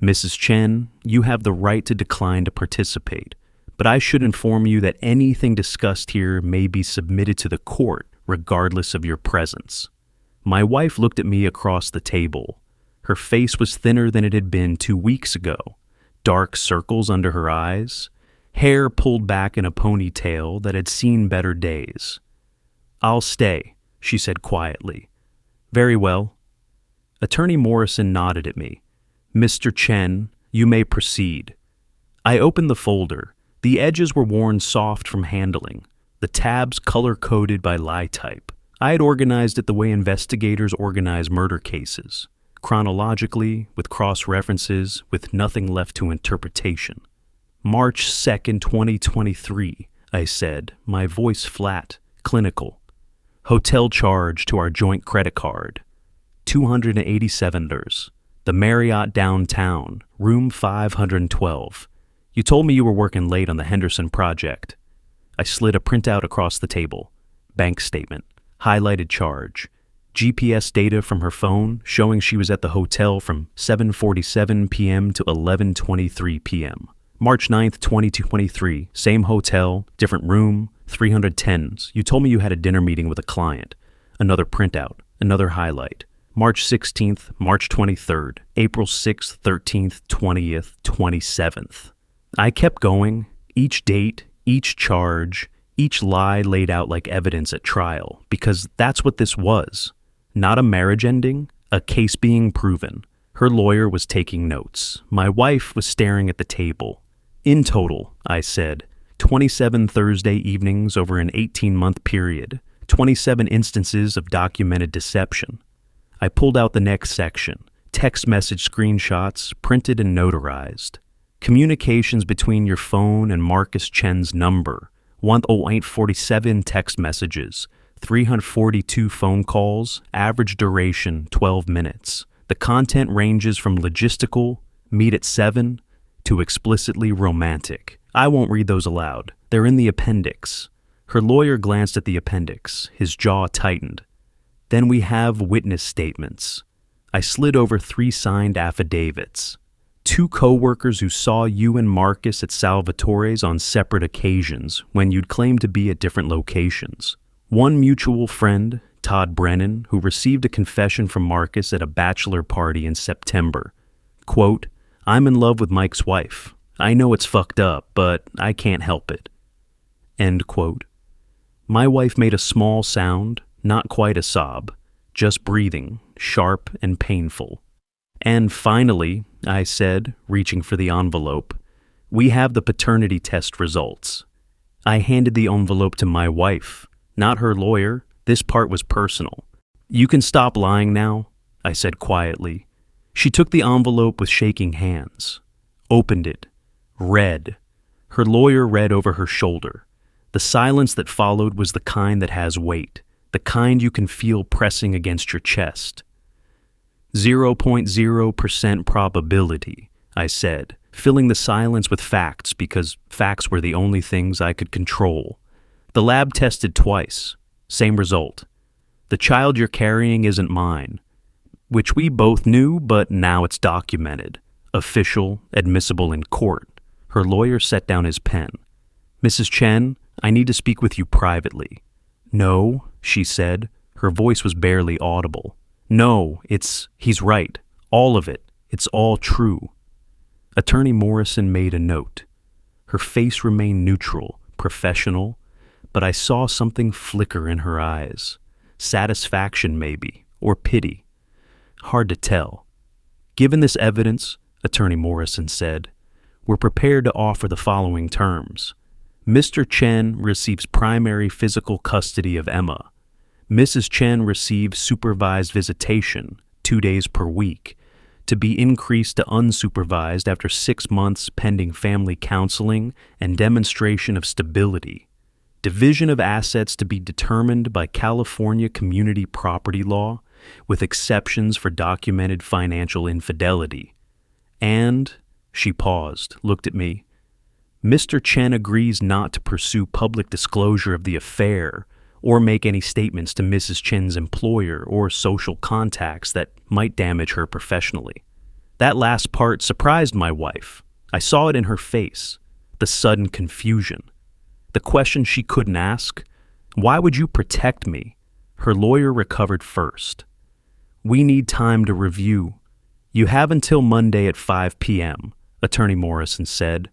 Mrs. Chen, you have the right to decline to participate, but I should inform you that anything discussed here may be submitted to the court regardless of your presence. My wife looked at me across the table. Her face was thinner than it had been 2 weeks ago, dark circles under her eyes, hair pulled back in a ponytail that had seen better days. I'll stay, she said quietly. Very well. Attorney Morrison nodded at me. Mr. Chen, you may proceed. I opened the folder. The edges were worn soft from handling, the tabs color-coded by lie type. I had organized it the way investigators organize murder cases, chronologically, with cross-references, with nothing left to interpretation. March 2nd, 2023, I said, my voice flat, clinical. Hotel charge to our joint credit card. $287. The Marriott downtown, room 512. You told me you were working late on the Henderson project. I slid a printout across the table. Bank statement. Highlighted charge. GPS data from her phone showing she was at the hotel from 7:47 p.m. to 11:23 p.m. March 9th, 2023. Same hotel, different room, 310s. You told me you had a dinner meeting with a client. Another printout. Another highlight. March 16th, March 23rd, April 6th, 13th, 20th, 27th. I kept going. Each date, each charge, each lie laid out like evidence at trial, because that's what this was. Not a marriage ending, a case being proven. Her lawyer was taking notes. My wife was staring at the table. In total, I said, 27 Thursday evenings over an 18-month period, 27 instances of documented deception. I pulled out the next section, text message screenshots, printed and notarized. Communications between your phone and Marcus Chen's number, 10847 text messages, 342 phone calls, average duration 12 minutes. The content ranges from logistical, meet at 7, to explicitly romantic. I won't read those aloud. They're in the appendix. Her lawyer glanced at the appendix, his jaw tightened. Then we have witness statements. I slid over 3 signed affidavits. 2 co-workers who saw you and Marcus at Salvatore's on separate occasions when you'd claimed to be at different locations. 1 mutual friend, Todd Brennan, who received a confession from Marcus at a bachelor party in September. Quote, I'm in love with Mike's wife. I know it's fucked up, but I can't help it. End quote. My wife made a small sound, not quite a sob, just breathing, sharp and painful. And finally, I said, reaching for the envelope, we have the paternity test results. I handed the envelope to my wife, not her lawyer. This part was personal. You can stop lying now, I said quietly. She took the envelope with shaking hands, opened it, read. Her lawyer read over her shoulder. The silence that followed was the kind that has weight, the kind you can feel pressing against your chest. 0.0% probability, I said, filling the silence with facts because facts were the only things I could control. The lab tested twice. Same result. The child you're carrying isn't mine, which we both knew, but now it's documented. Official, admissible in court. Her lawyer set down his pen. Mrs. Chen, I need to speak with you privately. No, she said. Her voice was barely audible. No, he's right. All of it. It's all true. Attorney Morrison made a note. Her face remained neutral, professional, but I saw something flicker in her eyes. Satisfaction, maybe, or pity. Hard to tell. Given this evidence, Attorney Morrison said, we're prepared to offer the following terms. Mr. Chen receives primary physical custody of Emma. Mrs. Chen receives supervised visitation, 2 days per week, to be increased to unsupervised after 6 months pending family counseling and demonstration of stability. Division of assets to be determined by California community property law, with exceptions for documented financial infidelity. And, she paused, looked at me, Mr. Chen agrees not to pursue public disclosure of the affair or make any statements to Mrs. Chen's employer or social contacts that might damage her professionally. That last part surprised my wife. I saw it in her face, the sudden confusion. The question she couldn't ask, why would you protect me? Her lawyer recovered first. We need time to review. You have until Monday at 5 p.m., Attorney Morrison said.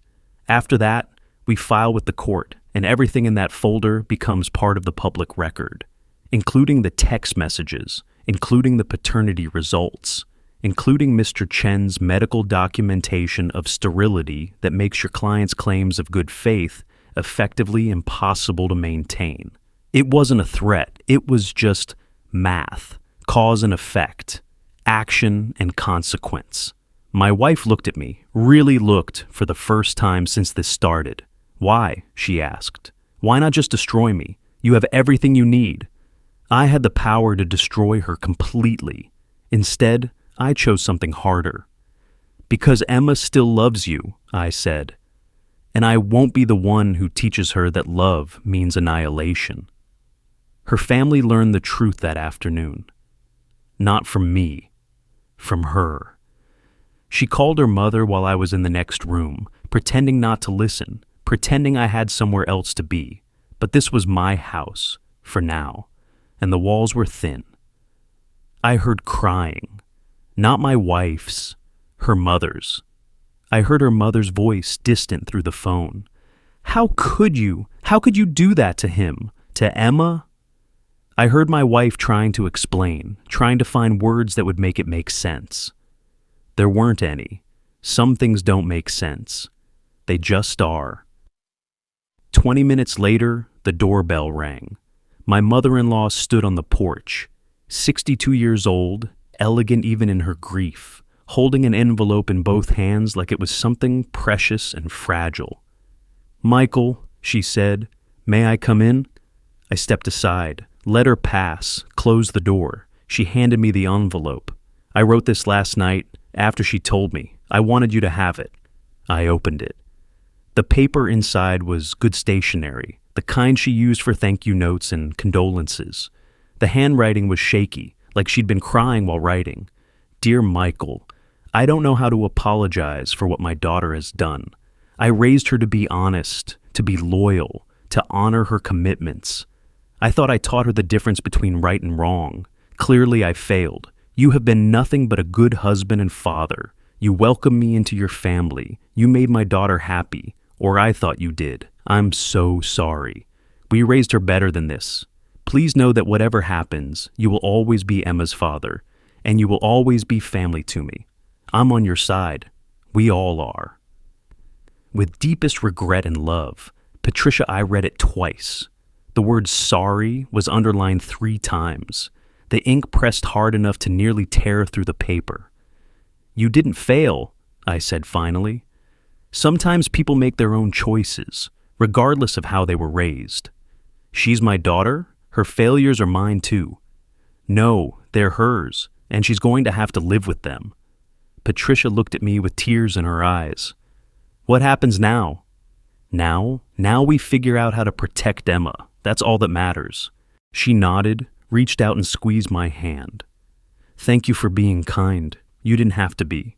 After that, we file with the court, and everything in that folder becomes part of the public record, including the text messages, including the paternity results, including Mr. Chen's medical documentation of sterility that makes your client's claims of good faith effectively impossible to maintain. It wasn't a threat, it was just math, cause and effect, action and consequence. My wife looked at me, really looked for the first time since this started. Why? She asked. Why not just destroy me? You have everything you need. I had the power to destroy her completely. Instead, I chose something harder. Because Emma still loves you, I said. And I won't be the one who teaches her that love means annihilation. Her family learned the truth that afternoon. Not from me, from her. She called her mother while I was in the next room, pretending not to listen, pretending I had somewhere else to be. But this was my house, for now, and the walls were thin. I heard crying, not my wife's, her mother's. I heard her mother's voice distant through the phone. How could you do that to him? To Emma? I heard my wife trying to explain, trying to find words that would make it make sense. There weren't any. Some things don't make sense. They just are. 20 minutes later, the doorbell rang. My mother-in-law stood on the porch, 62 years old, elegant even in her grief, holding an envelope in both hands like it was something precious and fragile. Michael, she said, may I come in? I stepped aside, let her pass, closed the door. She handed me the envelope. I wrote this last night after she told me. I wanted you to have it. I opened it. The paper inside was good stationery, the kind she used for thank you notes and condolences. The handwriting was shaky, like she'd been crying while writing. Dear Michael, I don't know how to apologize for what my daughter has done. I raised her to be honest, to be loyal, to honor her commitments. I thought I taught her the difference between right and wrong. Clearly I failed. You have been nothing but a good husband and father. You welcomed me into your family. You made my daughter happy, or I thought you did. I'm so sorry. We raised her better than this. Please know that whatever happens, you will always be Emma's father, and you will always be family to me. I'm on your side. We all are. With deepest regret and love, Patricia, I read it twice. The word sorry was underlined 3 times. The ink pressed hard enough to nearly tear through the paper. You didn't fail, I said finally. Sometimes people make their own choices, regardless of how they were raised. She's my daughter. Her failures are mine too. No, they're hers, and she's going to have to live with them. Patricia looked at me with tears in her eyes. What happens now? Now we figure out how to protect Emma. That's all that matters. She nodded, reached out and squeezed my hand. "Thank you for being kind. You didn't have to be."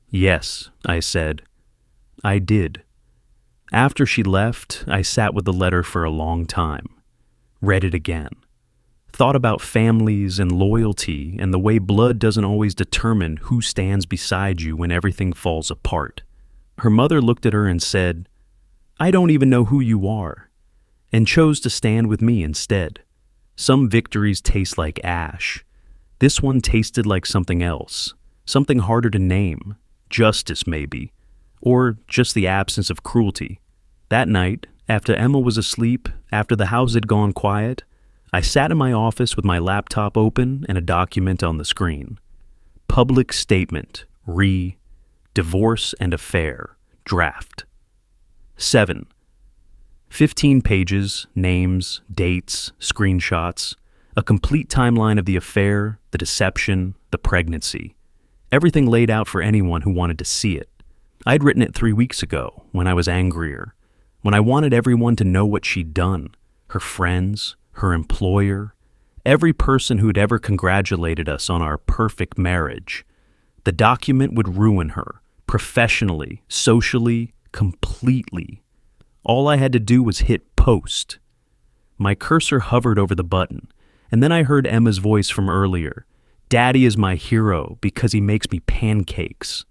"Yes," I said. "I did." After she left, I sat with the letter for a long time. Read it again. Thought about families and loyalty and the way blood doesn't always determine who stands beside you when everything falls apart. Her mother looked at her and said, "I don't even know who you are," and chose to stand with me instead. Some victories taste like ash. This one tasted like something else, something harder to name, justice maybe, or just the absence of cruelty. That night, after Emma was asleep, after the house had gone quiet, I sat in my office with my laptop open and a document on the screen. Public statement, divorce and affair, draft. 7. 15 pages, names, dates, screenshots, a complete timeline of the affair, the deception, the pregnancy. Everything laid out for anyone who wanted to see it. I'd written it 3 weeks ago, when I was angrier, when I wanted everyone to know what she'd done, her friends, her employer, every person who'd ever congratulated us on our perfect marriage. The document would ruin her, professionally, socially, completely. All I had to do was hit post. My cursor hovered over the button, and then I heard Emma's voice from earlier. "Daddy is my hero because he makes me pancakes."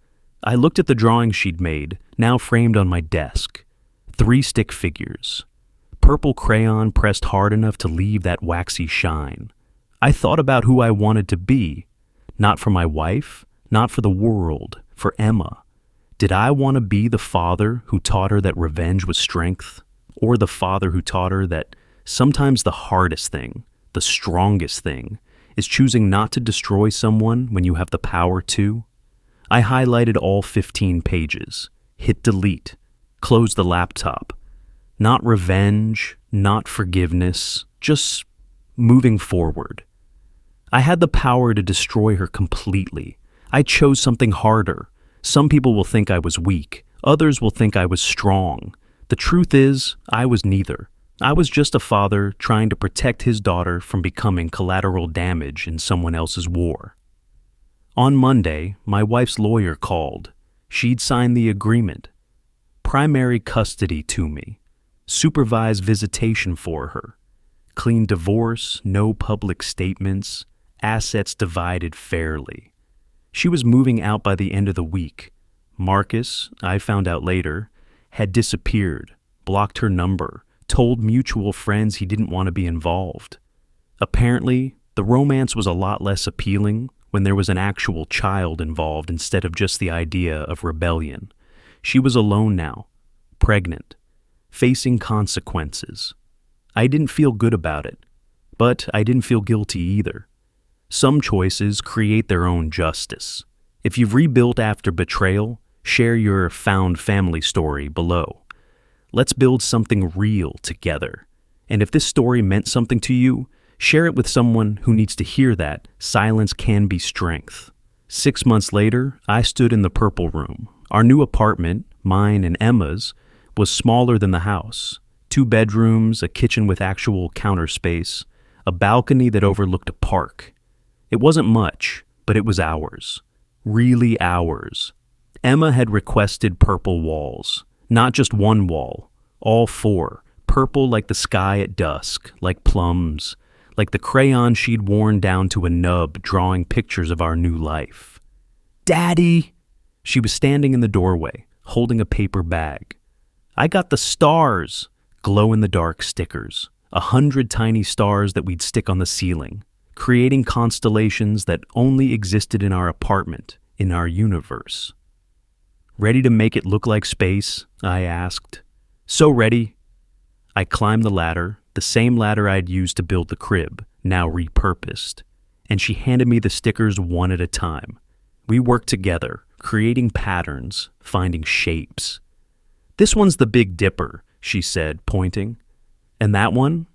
I looked at the drawing she'd made, now framed on my desk. 3 stick figures. Purple crayon pressed hard enough to leave that waxy shine. I thought about who I wanted to be, not for my wife, not for the world, for Emma. Did I want to be the father who taught her that revenge was strength, or the father who taught her that sometimes the hardest thing, the strongest thing, is choosing not to destroy someone when you have the power to? I highlighted all 15 pages, hit delete, closed the laptop. Not revenge, not forgiveness, just moving forward. I had the power to destroy her completely. I chose something harder. Some people will think I was weak. Others will think I was strong. The truth is, I was neither. I was just a father trying to protect his daughter from becoming collateral damage in someone else's war. On Monday, my wife's lawyer called. She'd signed the agreement. Primary custody to me. Supervised visitation for her. Clean divorce, no public statements, assets divided fairly. She was moving out by the end of the week. Marcus, I found out later, had disappeared, blocked her number, told mutual friends he didn't want to be involved. Apparently, the romance was a lot less appealing when there was an actual child involved instead of just the idea of rebellion. She was alone now, pregnant, facing consequences. I didn't feel good about it, but I didn't feel guilty either. Some choices create their own justice. If you've rebuilt after betrayal, share your found family story below. Let's build something real together. And if this story meant something to you, share it with someone who needs to hear that silence can be strength. 6 months later, I stood in the purple room. Our new apartment, mine and Emma's, was smaller than the house. 2 bedrooms, a kitchen with actual counter space, a balcony that overlooked a park. It wasn't much, but it was ours. Really ours. Emma had requested purple walls. Not just one wall, all 4. Purple like the sky at dusk, like plums, like the crayon she'd worn down to a nub drawing pictures of our new life. "Daddy!" She was standing in the doorway, holding a paper bag. "I got the stars!" Glow-in-the-dark stickers. 100 tiny stars that we'd stick on the ceiling, creating constellations that only existed in our apartment, in our universe. "Ready to make it look like space?" I asked. "So ready." I climbed the ladder, the same ladder I'd used to build the crib, now repurposed, and she handed me the stickers one at a time. We worked together, creating patterns, finding shapes. "This one's the Big Dipper," she said, pointing. "And that one?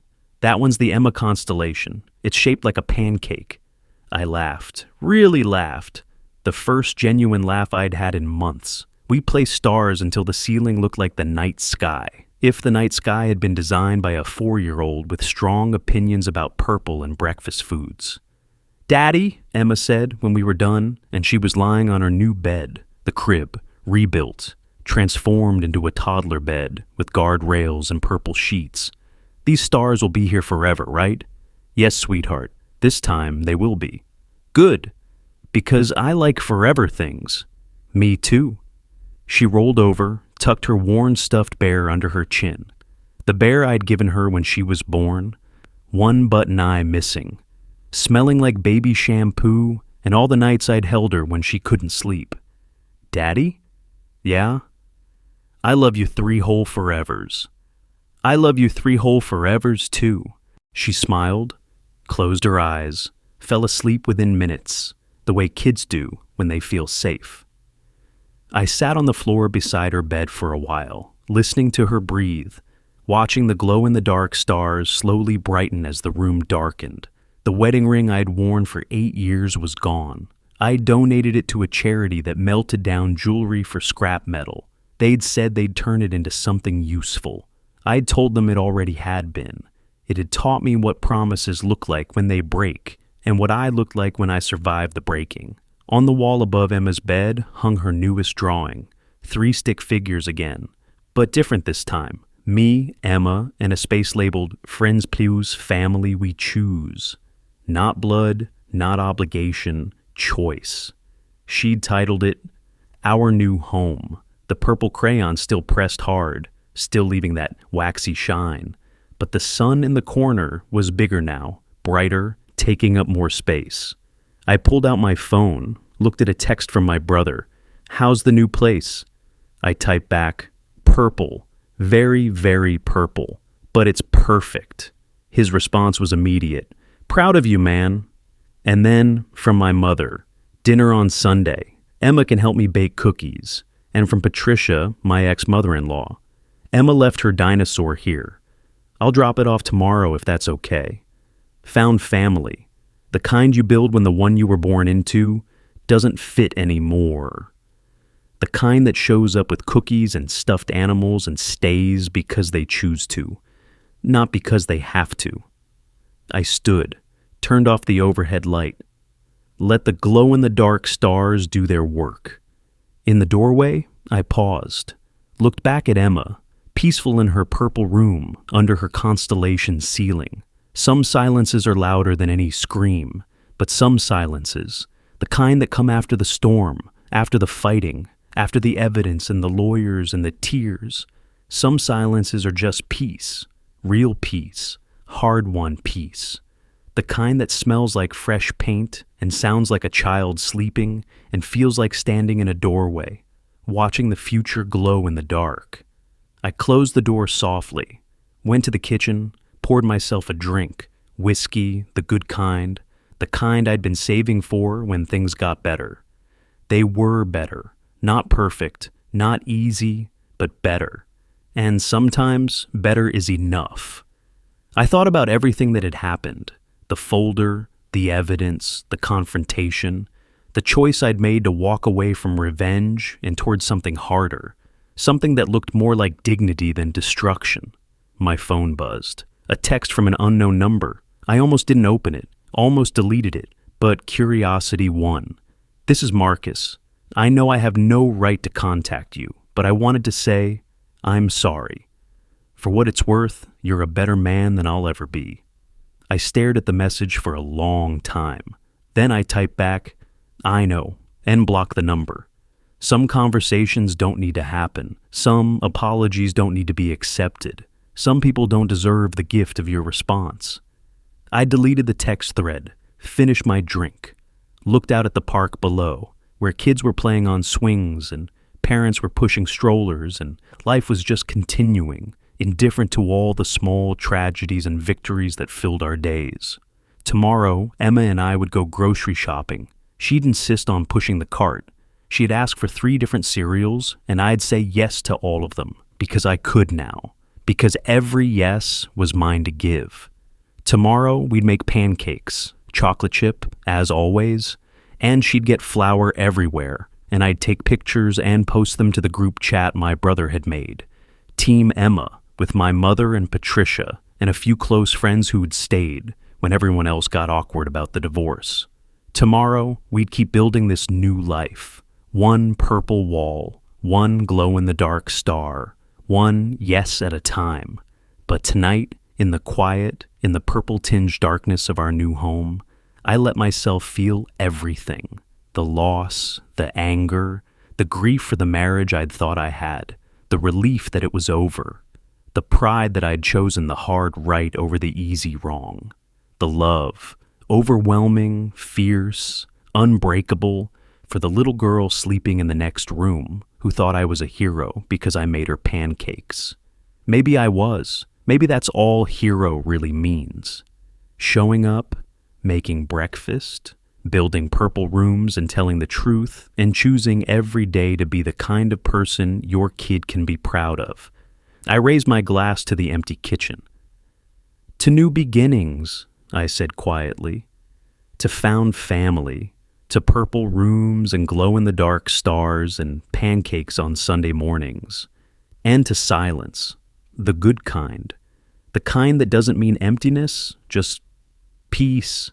That one's the Emma constellation. It's shaped like a pancake." I laughed, really laughed. The first genuine laugh I'd had in months. We placed stars until the ceiling looked like the night sky. If the night sky had been designed by a 4-year-old with strong opinions about purple and breakfast foods. "Daddy," Emma said when we were done, and she was lying on her new bed, the crib, rebuilt, transformed into a toddler bed with guardrails and purple sheets. "These stars will be here forever, right?" "Yes, sweetheart. This time they will be." "Good, because I like forever things." "Me too." She rolled over, tucked her worn stuffed bear under her chin. The bear I'd given her when she was born, one button eye missing, smelling like baby shampoo, and all the nights I'd held her when she couldn't sleep. "Daddy?" "Yeah?" "I love you 3 whole forevers." "I love you 3 whole forevers too." She smiled, closed her eyes, fell asleep within minutes, the way kids do when they feel safe. I sat on the floor beside her bed for a while, listening to her breathe, watching the glow-in-the-dark stars slowly brighten as the room darkened. The wedding ring I'd worn for 8 years was gone. I donated it to a charity that melted down jewelry for scrap metal. They'd said they'd turn it into something useful. I'd told them it already had been. It had taught me what promises look like when they break, and what I looked like when I survived the breaking. On the wall above Emma's bed hung her newest drawing, 3 stick figures again, but different this time. Me, Emma, and a space labeled "Friends Plus Family We Choose." Not blood, not obligation, choice. She'd titled it "Our New Home." The purple crayon still pressed hard, still leaving that waxy shine. But the sun in the corner was bigger now, brighter, taking up more space. I pulled out my phone, looked at a text from my brother. "How's the new place?" I typed back, "Purple. Very, very purple. But it's perfect." His response was immediate. "Proud of you, man." And then, from my mother, "Dinner on Sunday. Emma can help me bake cookies." And from Patricia, my ex-mother-in-law, "Emma left her dinosaur here. I'll drop it off tomorrow if that's okay." Found family. The kind you build when the one you were born into doesn't fit anymore. The kind that shows up with cookies and stuffed animals and stays because they choose to, not because they have to. I stood, turned off the overhead light, let the glow-in-the-dark stars do their work. In the doorway, I paused, looked back at Emma, peaceful in her purple room under her constellation ceiling. Some silences are louder than any scream, but some silences, the kind that come after the storm, after the fighting, after the evidence and the lawyers and the tears, some silences are just peace, real peace, hard-won peace. The kind that smells like fresh paint and sounds like a child sleeping and feels like standing in a doorway, watching the future glow in the dark. I closed the door softly, went to the kitchen, poured myself a drink, whiskey, the good kind, the kind I'd been saving for when things got better. They were better, not perfect, not easy, but better. And sometimes better is enough. I thought about everything that had happened, the folder, the evidence, the confrontation, the choice I'd made to walk away from revenge and towards something harder, something that looked more like dignity than destruction. My phone buzzed. A text from an unknown number. I almost didn't open it, almost deleted it, but curiosity won. "This is Marcus. I know I have no right to contact you, but I wanted to say, I'm sorry. For what it's worth, you're a better man than I'll ever be." I stared at the message for a long time. Then I typed back, "I know," and blocked the number. Some conversations don't need to happen. Some apologies don't need to be accepted. Some people don't deserve the gift of your response. I deleted the text thread, finished my drink, looked out at the park below, where kids were playing on swings and parents were pushing strollers, and life was just continuing, indifferent to all the small tragedies and victories that filled our days. Tomorrow, Emma and I would go grocery shopping. She'd insist on pushing the cart. She'd ask for 3 different cereals, and I'd say yes to all of them, because I could now. Because every yes was mine to give. Tomorrow, we'd make pancakes, chocolate chip, as always, and she'd get flour everywhere, and I'd take pictures and post them to the group chat my brother had made. Team Emma, with my mother and Patricia and a few close friends who had stayed when everyone else got awkward about the divorce. Tomorrow, we'd keep building this new life. One purple wall, one glow-in-the-dark star, one yes at a time. But tonight, in the quiet, in the purple-tinged darkness of our new home, I let myself feel everything. The loss, the anger, the grief for the marriage I'd thought I had, the relief that it was over, the pride that I'd chosen the hard right over the easy wrong, the love, overwhelming, fierce, unbreakable, for the little girl sleeping in the next room who thought I was a hero because I made her pancakes. Maybe I was. Maybe that's all hero really means. Showing up, making breakfast, building purple rooms and telling the truth, and choosing every day to be the kind of person your kid can be proud of. I raised my glass to the empty kitchen. To new beginnings, I said quietly. To found family, to purple rooms and glow-in-the-dark stars and pancakes on Sunday mornings. And to silence, the good kind. The kind that doesn't mean emptiness, just peace,